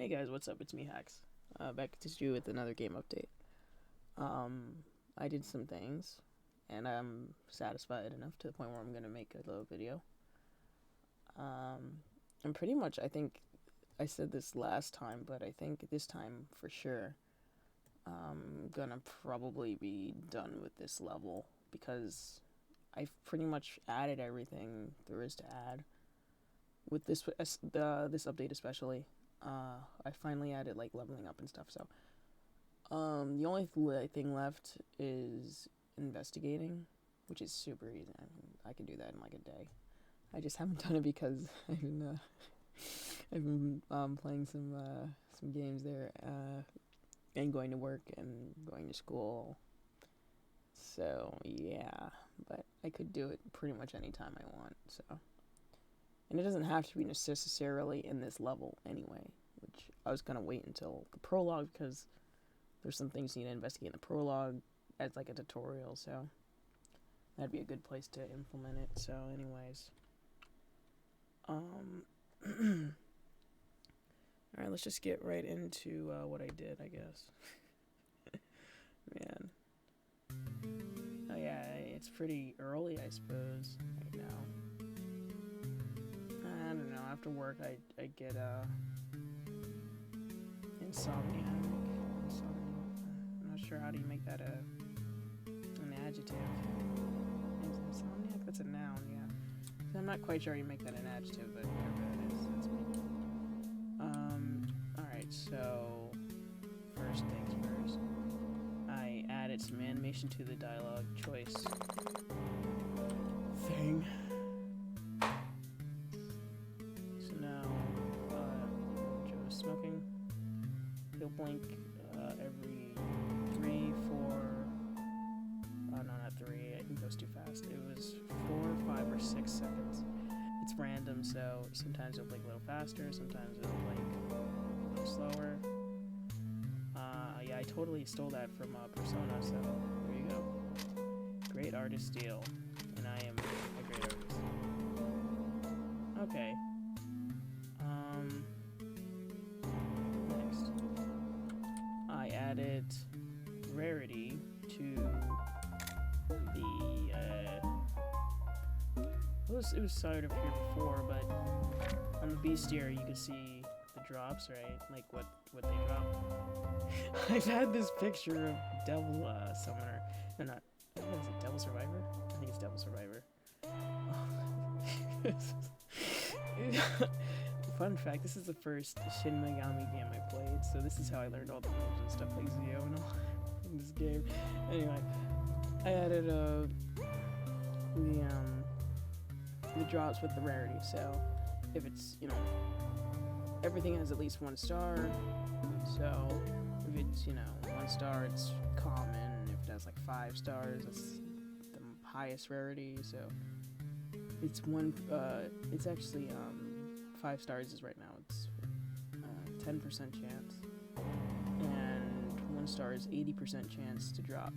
Hey guys, what's up? It's me, Hax. Back to you with another game update. I did some things, and I'm satisfied enough to the point where I'm gonna make a little video. And pretty much, I think I said this last time, but I think this time for sure, I'm gonna probably be done with this level because I've pretty much added everything there is to add with this this update especially. I finally added like leveling up and stuff. So, the only thing left is investigating, which is super easy. I mean, I can do that in like a day. I just haven't done it because I've been playing some games there, and going to work and going to school. So yeah, but I could do it pretty much anytime I want. So. And it doesn't have to be necessarily in this level anyway, which I was going to wait until the prologue because there's some things you need to investigate in the prologue as like a tutorial, so that'd be a good place to implement it. So anyways, alright, let's just get right into what I did, I guess. Man. Oh yeah, it's pretty early, I suppose, right now. I don't know, after work I get insomnia. I'm not sure how do you make that an adjective. Is insomniac? That's a noun, yeah. So I'm not quite sure how you make that an adjective, but whatever that is, that's me. Alright, so first things first. I added some animation to the dialogue choice thing. Smoking. He'll blink every 3, 4. Oh no, not 3. I think that was too fast. It was 4, 5, or 6 seconds. It's random, so sometimes it'll blink a little faster, sometimes it'll blink a little slower. Yeah, I totally stole that from Persona, so there you go. Great artist deal, and I am a great artist. Okay. I added rarity to the it was sort of here before, but on the bestiary you could see the drops, right? Like what they drop. I've had this picture of Devil Summoner. No, not is it Devil Survivor? I think it's Devil Survivor. Fun fact, this is the first Shin Megami game I played, so this is how I learned all the moves and stuff like Zio and all in this game. Anyway, I added the drops with the rarity, so if it's, everything has at least 1 star, so if it's, 1 star, it's common. If it has like 5 stars, that's the highest rarity, so it's it's actually, 5 stars is right now, it's 10% chance, and 1 star is 80% chance to drop.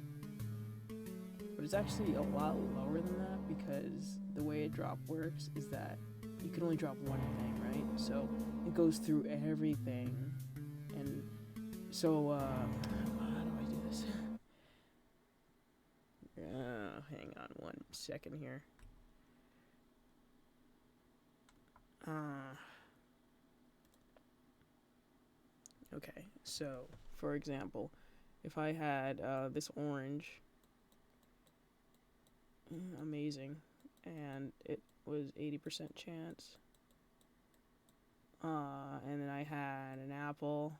But it's actually a lot lower than that because the way a drop works is that you can only drop one thing, right? So it goes through everything, and so how do I do this? Hang on 1 second here. Okay, so for example, if I had this orange, amazing, and it was 80% chance, and then I had an apple,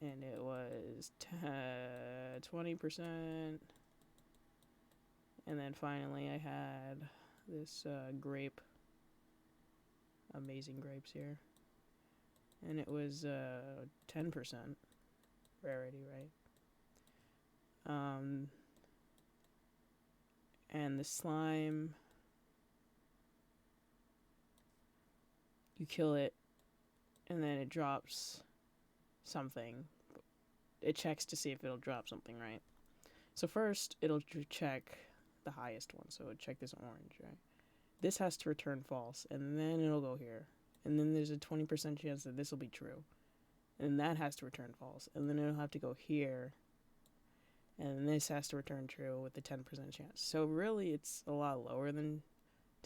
and it was 20%, and then finally I had this grape. Amazing grapes here, and it was 10% rarity, right? And the slime, you kill it, and then it drops something. It checks to see if it'll drop something, right? So first, it'll check the highest one, so it'll check this orange, right? This has to return false, and then it'll go here. And then there's a 20% chance that this will be true. And that has to return false. And then it'll have to go here. And this has to return true with the 10% chance. So really, it's a lot lower than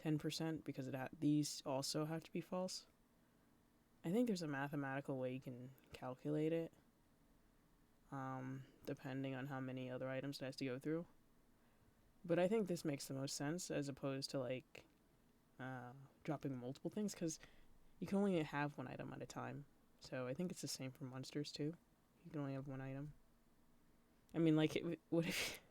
10% because these also have to be false. I think there's a mathematical way you can calculate it, depending on how many other items it has to go through. But I think this makes the most sense as opposed to like dropping multiple things, because you can only have one item at a time. So I think it's the same for monsters too. You can only have one item. I mean, like, what if...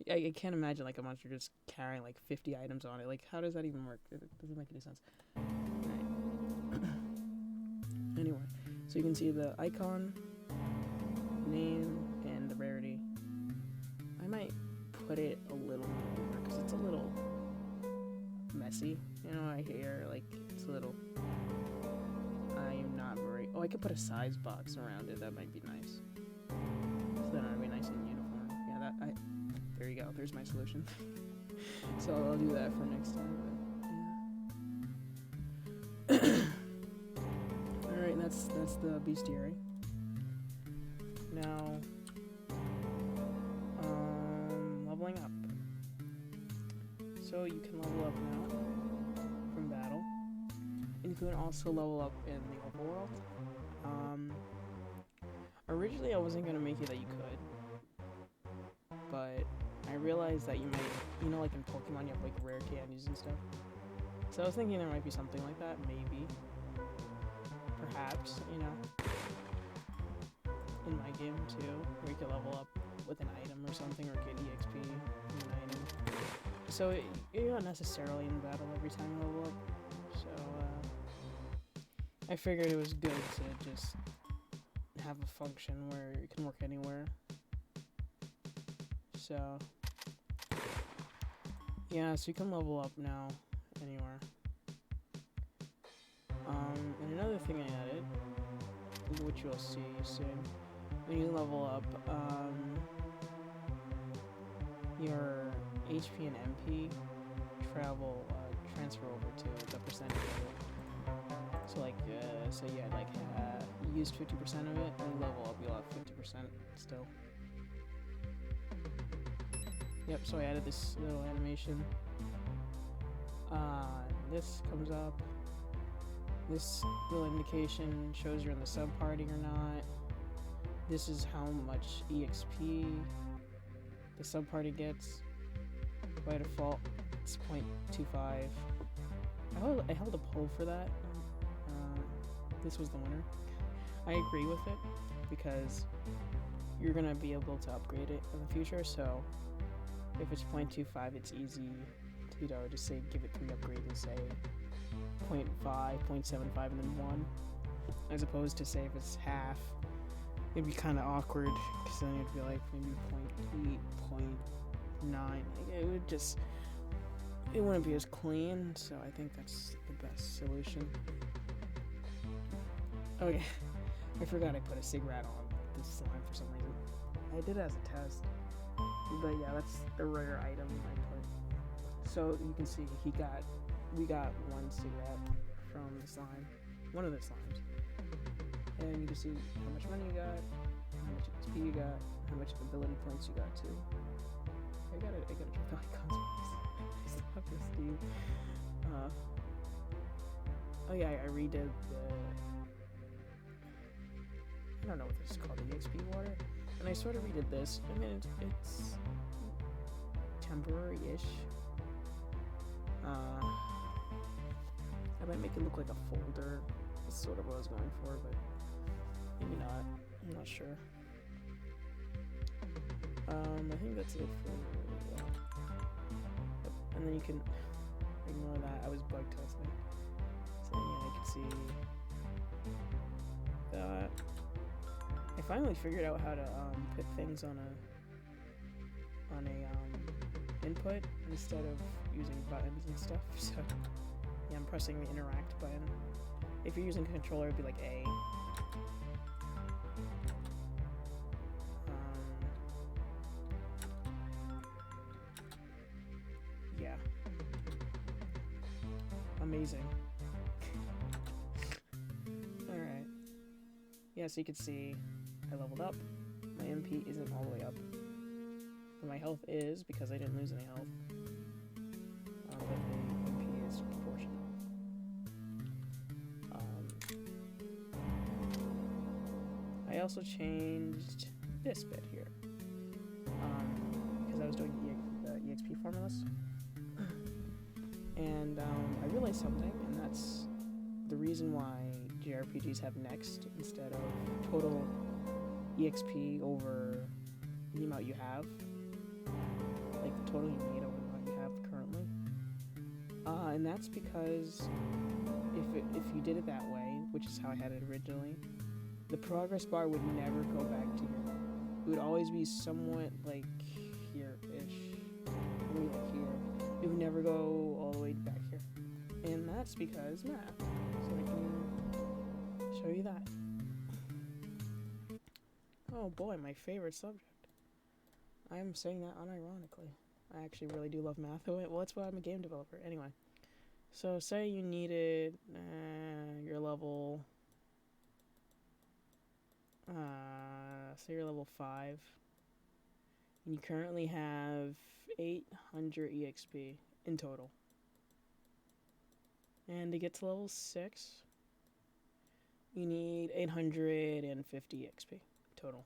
I can't imagine, like, a monster just carrying, like, 50 items on it. Like, how does that even work? It doesn't make any sense. Right. Anyway, so you can see the icon, name, and the rarity. I might put it a little more, because it's a little messy. You know, I hear, like, it's a little... I'm not very... Oh, I could put a size box around it. That might be nice. So then it'll be nice and uniform. Yeah, there you go. There's my solution. So I'll do that for next time. But, yeah. Alright, that's the bestiary. Now, leveling up. So you can level up now from battle. And you can also level up in the overworld. Originally I wasn't going to make it that you could, but I realized that you might, you know, like in Pokemon you have like rare candies and stuff. So I was thinking there might be something like that, maybe. Perhaps, you know. In my game too, where you could level up with an item or something, or get EXP from an item. So you're not necessarily in battle every time you level up. So I figured it was good to just have a function where it can work anywhere. So yeah, so you can level up now anywhere. And another thing I added, which you'll see soon, when you level up, your HP and MP transfer over to the percentage of it. So like, so yeah, like you used 50% of it, and you level up, you'll have 50% still. Yep, so I added this little animation. This comes up. This little indication shows you're in the sub-party or not. This is how much EXP the sub-party gets. By default, it's 0.25. I held a poll for that. This was the winner. I agree with it, because you're going to be able to upgrade it in the future, so if it's 0.25, it's easy to, you know, just say give it 3 upgrades and say 0.5, 0.75, and then 1, as opposed to say if it's half, it'd be kind of awkward, because then it'd be like maybe 0.8, 0.9, like it wouldn't be as clean, so I think that's the best solution. Oh yeah, I forgot I put a sig rat on this slime for some reason. I did it as a test, but yeah, that's the rare item I put. So you can see we got 1 sig rat from the slime, one of the slimes, and you can see how much money you got, how much XP you got, how much ability points you got too. I gotta check the icons. I still have this dude. Oh yeah, I redid the. I don't know what this is called, the EXP water, and I sort of redid this. I mean, it's temporary-ish. I might make it look like a folder. That's sort of what I was going for, but maybe not. I'm not sure. I think that's it for that. Yep. And then you can ignore that. I was bug testing. So yeah, you can see that. I finally figured out how to put things on a input instead of using buttons and stuff. So yeah, I'm pressing the interact button. If you're using a controller, it'd be like A. Yeah. yeah, so you can see I leveled up. My MP isn't all the way up. But my health is, because I didn't lose any health. But the MP is proportional. I also changed this bit here. Because I was doing the EXP formulas. And I realized something, and that's the reason why JRPGs have next instead of total EXP over the amount you have. Like the total you need over the amount you have currently. And that's because if you did it that way, which is how I had it originally, the progress bar would never go back to here. It would always be somewhat like here-ish. Maybe like here. It would never go all the way back here. And that's because math. So I can show you that. Oh boy, my favorite subject. I'm saying that unironically. I actually really do love math. Well, that's why I'm a game developer. Anyway. So say you needed your level... say you're level 5. And you currently have 800 EXP in total. And to get to level 6, you need 850 EXP total.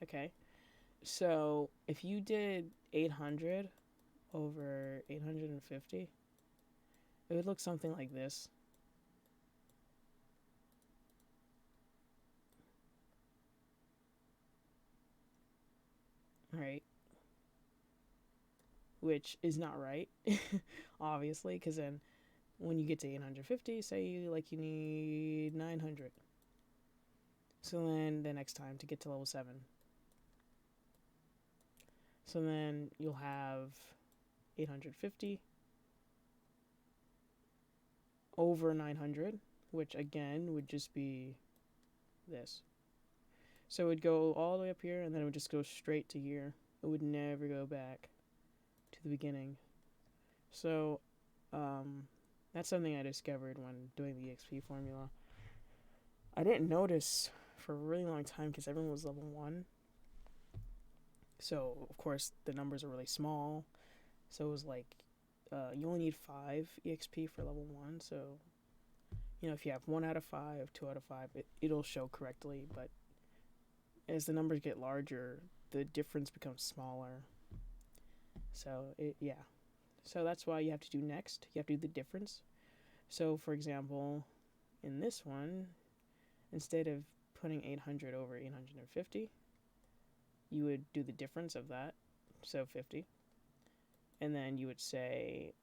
Okay. So if you did 800 over 850, it would look something like this. Right? Which is not right, obviously, because then when you get to 850, say you need 900. So then the next time to get to level 7. So then you'll have 850 over 900, which again would just be this. So it would go all the way up here, and then it would just go straight to here. It would never go back to the beginning. So that's something I discovered when doing the EXP formula. I didn't notice for a really long time because everyone was level 1. So, of course, the numbers are really small. So it was like, you only need 5 EXP for level 1. So, if you have 1 out of 5, 2 out of 5, it'll show correctly. But as the numbers get larger, the difference becomes smaller. So, yeah. So that's why you have to do next. You have to do the difference. So, for example, in this one, instead of putting 800 over 850, you would do the difference of that, so 50. And then you would say,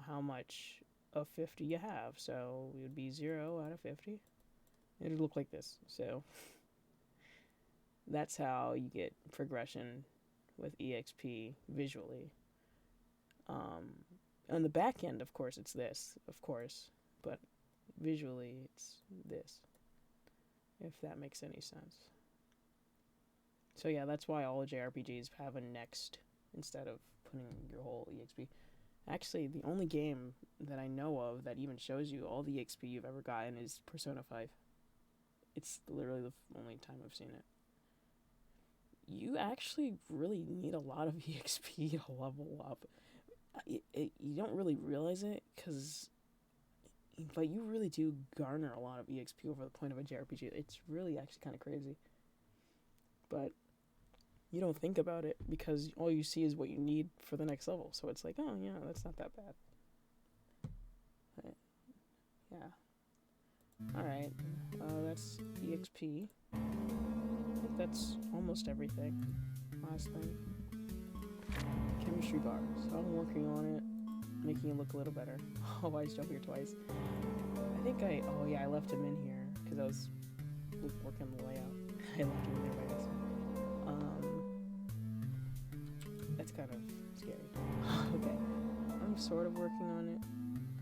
how much of 50 you have. So it would be 0 out of 50. It would look like this. So that's how you get progression with EXP visually. On the back end, of course, it's this, of course. But visually, it's this. If that makes any sense. So yeah, that's why all JRPGs have a next instead of putting your whole EXP. Actually, the only game that I know of that even shows you all the EXP you've ever gotten is Persona 5. It's literally the only time I've seen it. You actually really need a lot of EXP to level up. You don't really realize it, but you really do garner a lot of EXP over the point of a JRPG. It's really actually kind of crazy. But you don't think about it because all you see is what you need for the next level. So it's like, oh yeah, that's not that bad. But, yeah. Alright. That's EXP. I think that's almost everything. Last thing. Chemistry bar. So I'm working on it, making it look a little better. Oh, I jumped here twice. I think I left him in here because I was working on the layout. I left him in there by accident. That's kind of scary. Okay. I'm sort of working on it.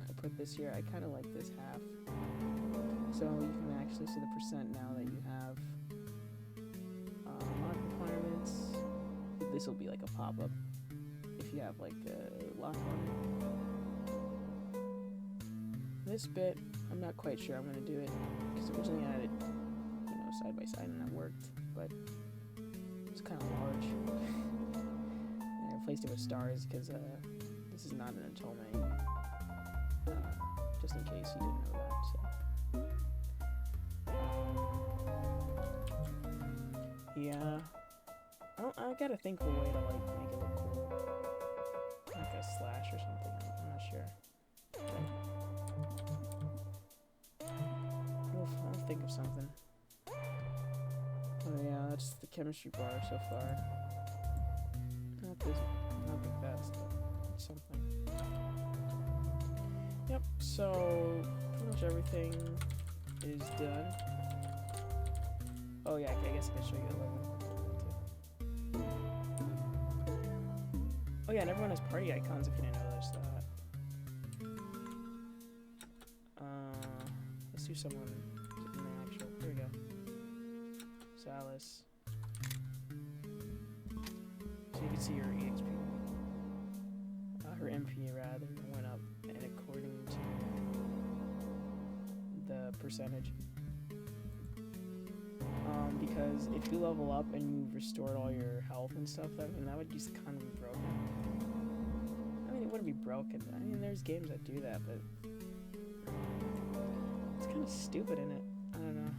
I put this here. I kind of like this half. So you can actually see the percent now that you have lock requirements. This will be like a pop-up if you have like a lock on it. this bit, I'm not quite sure I'm going to do it, because originally I had it, side by side and that worked, but it's kind of large. And I replaced it with stars because this is not an atonement, just in case you didn't know that. So yeah, I gotta think of a way to like make it look cool, like a slash or something. I'm not sure. I'll think of something. Oh yeah, that's the chemistry bar so far. Not the best, but it's something. Yep, so pretty much everything is done. Oh yeah, okay, I guess I can show you the level. Oh yeah, and everyone has party icons if you didn't notice that. Let's do someone in the actual. Here we go. Alice. So you can see her EXP, her MP rather, went up, and according to the percentage. Because if you level up and you've restored all your health and stuff, that would just kind of be broken. I mean, it wouldn't be broken. I mean, there's games that do that, but it's kind of stupid, isn't it? I don't know.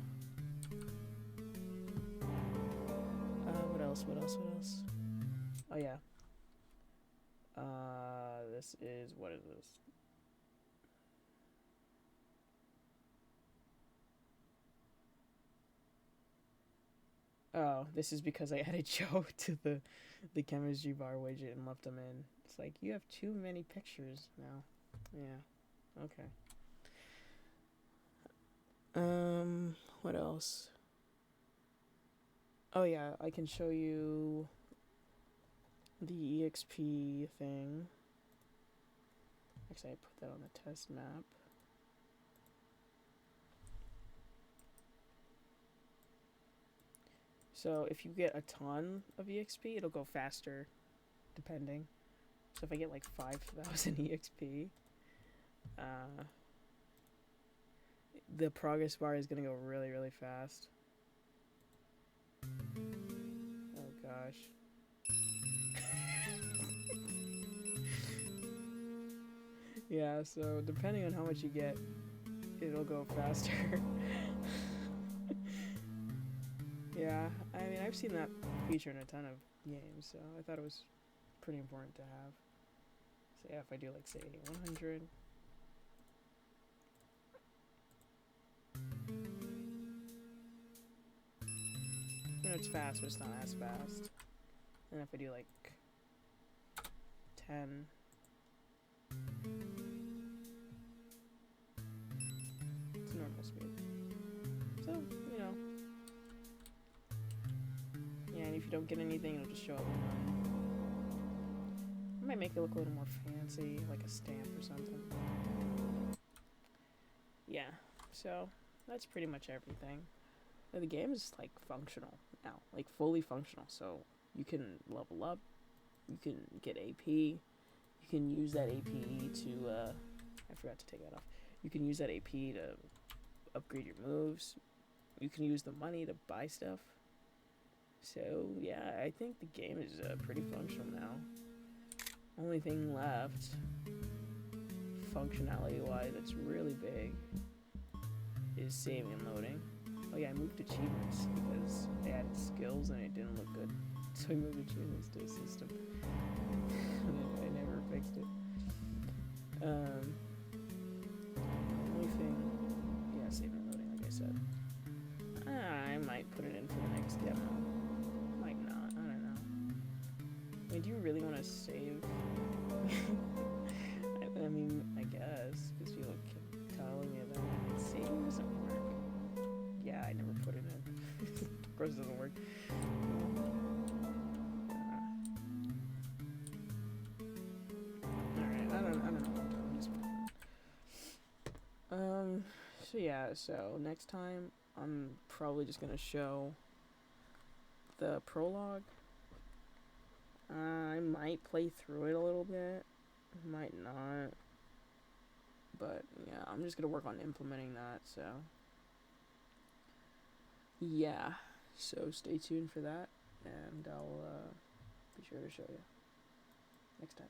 What else? Oh yeah. What is this? Oh, this is because I added Joe to the chemistry bar widget and left him in. It's like, you have too many pictures now. Yeah. Okay. What else? Oh yeah, I can show you the EXP thing. Actually, I put that on the test map. So if you get a ton of EXP, it'll go faster, depending. So if I get like 5,000 EXP, the progress bar is gonna go really, really fast. Oh gosh. Yeah, so depending on how much you get, it'll go faster. Yeah, I mean, I've seen that feature in a ton of games, so I thought it was pretty important to have. So yeah, if I do like, say, 100... it's fast, but it's not as fast. And if I do like 10, it's normal speed. So, yeah, and if you don't get anything, it'll just show up. I might make it look a little more fancy, like a stamp or something. Yeah, so that's pretty much everything. The game is like functional now, like fully functional. So you can level up, you can get AP, you can use that AP to I forgot to take that off. You can use that AP to upgrade your moves. You can use the money to buy stuff. So yeah, I think the game is pretty functional now. Only thing left, functionality wise, that's really big, is saving and loading. Oh yeah, I moved achievements because I added skills and it didn't look good. So I moved achievements to a system. I never fixed it. Only thing, yeah, saving and loading, like I said. I might put it in for the next demo. Might not, I don't know. I mean, do you really want to save? I mean, I guess, because people keep telling me about it. Saving doesn't work. Yeah, I never put it in. Of course it doesn't work. Alright, I don't know what I'm just so yeah, so next time I'm probably just gonna show the prologue. I might play through it a little bit, might not, But yeah, I'm just gonna work on implementing that. So yeah, so stay tuned for that, and I'll be sure to show you next time.